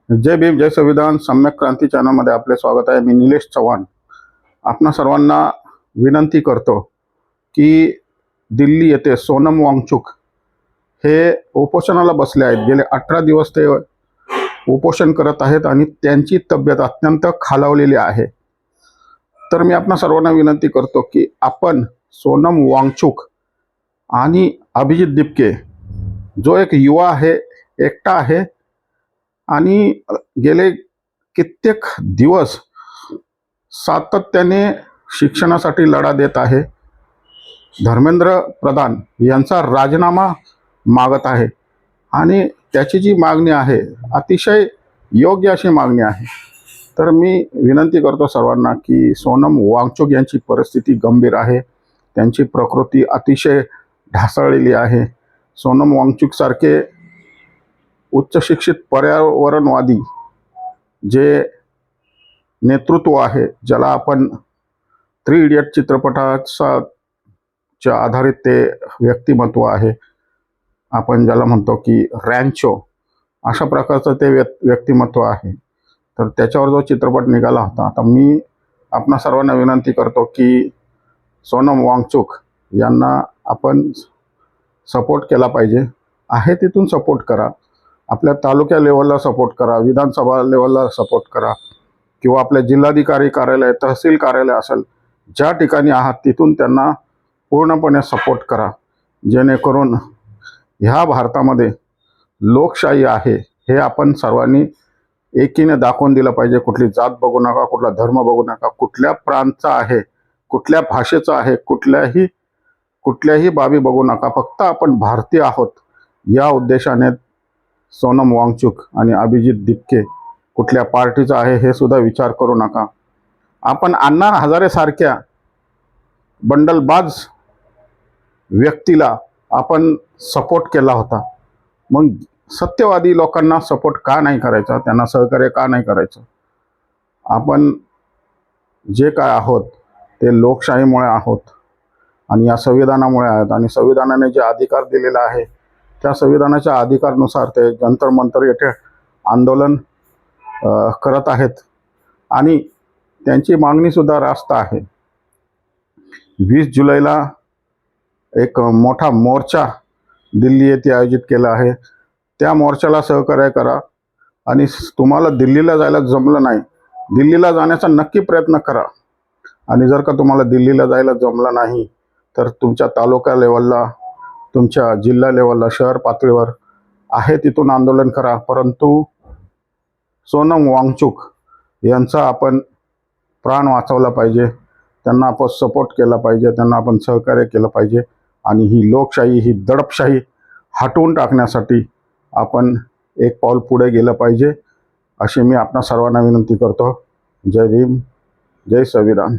जय भीम जय संविधान सम्यक क्रांती चॅनलमध्ये आपले स्वागत आहे। मी निलेश चव्हाण आपणा सर्वांना विनंती करतो की दिल्ली येथे सोनम वांगचुक हे उपोषणाला बसले आहेत। गेले 18 दिवस ते उपोषण करत आहेत आणि त्यांची तब्येत अत्यंत खालावलेली आहे। तर मी आपणा सर्वांना विनंती करतो की आपण सोनम वांगचुक आणि अभिजित दीपके जो एक युवा आहे, एकटा आहे आणि गेले कित्येक दिवस सातत्याने शिक्षणासाठी लढा देत आहे, धर्मेंद्र प्रधान यांचा राजीनामा मागत आहे आणि त्याची जी मागणी आहे अतिशय योग्य अशी मागणी आहे। तर मी विनंती करतो सर्वांना की सोनम वांगचुक यांची परिस्थिती गंभीर आहे, त्यांची प्रकृती अतिशय ढासळलेली आहे। सोनम वांगचुक सारखे उच्च शिक्षित पर्यावरणवादी जे नेतृत्व आहे, ज्याला आपण 3 इडियट चित्रपटाच्या आधारित ते व्यक्तिमत्व आहे, आपण ज्याला म्हणतो की रॅन्चो, अशा प्रकारचं ते व्यक्तिमत्व आहे। तर त्याच्यावर जो चित्रपट निघाला होता, आता मी आपणा सर्वांना विनंती करतो की सोनम वांगचुक यांना आपण सपोर्ट केला पाहिजे। आहे तिथून सपोर्ट करा, आपल्या तालुक्या लेवलला सपोर्ट करा, विधानसभा लेवलला सपोर्ट करा किंवा आपल्या जिल्हाधिकारी कार्यालय, तहसील कार्यालय असेल, ज्या ठिकाणी आहात तिथून त्यांना पूर्णपणे सपोर्ट करा, जेणेकरून ह्या भारतामध्ये लोकशाही आहे हे आपण सर्वांनी एकीने दाखवून दिलं पाहिजे। कुठली जात बघू नका, कुठला धर्म बघू नका, कुठल्या प्रांतचा आहे, कुठल्या भाषेचा आहे, कुठल्याही बाबी बघू नका, फक्त आपण भारतीय आहोत या उद्देशाने सोनम वांगचुक आणि अभिजित दीपके कुठल्या पार्टीचा आहे हे सुद्धा विचार करू नका। आपण अण्णा हजारे सारख्या बंडलबाज व्यक्तीला आपण सपोर्ट केला होता, मग सत्यवादी लोकांना सपोर्ट का नाही करायचा, त्यांना सहकार्य का नाही करायचं? आपण जे काय आहोत ते लोकशाहीमुळे आहोत आणि या संविधानामुळे आहेत आणि संविधानाने जे अधिकार दिलेला आहे त्या संविधानाच्या अधिकारानुसार ते जंतर मंतर येथे आंदोलन करत आहेत आणि त्यांची मागणी सुद्धा रास्त आहे। 20 जुलैला एक मोठा मोर्चा दिल्ली येथे आयोजित केला आहे, त्या मोर्चाला सहकार्य करा आणि तुम्हाला दिल्लीला जायला जमलं नाही, दिल्लीला जाण्याचा नक्की प्रयत्न करा आणि जर का तुम्हाला दिल्लीला जायला जमलं नाही तर तुमच्या तालुका लेवलला, तुमच्या जिल्हा लेवलला, शहर पातळीवर आहे तिथून आंदोलन करा, परंतु सोनम वांगचुक यांचा आपण प्राण वाचवला पाहिजे, त्यांना आपण सपोर्ट केला पाहिजे, त्यांना आपण सहकार्य केलं पाहिजे आणि ही लोकशाही, ही दडपशाही हटवून टाकण्यासाठी आपण एक पाऊल पुढे गेलं पाहिजे, अशी मी आपणा सर्वांना विनंती करतो। जय भीम जय संविधान।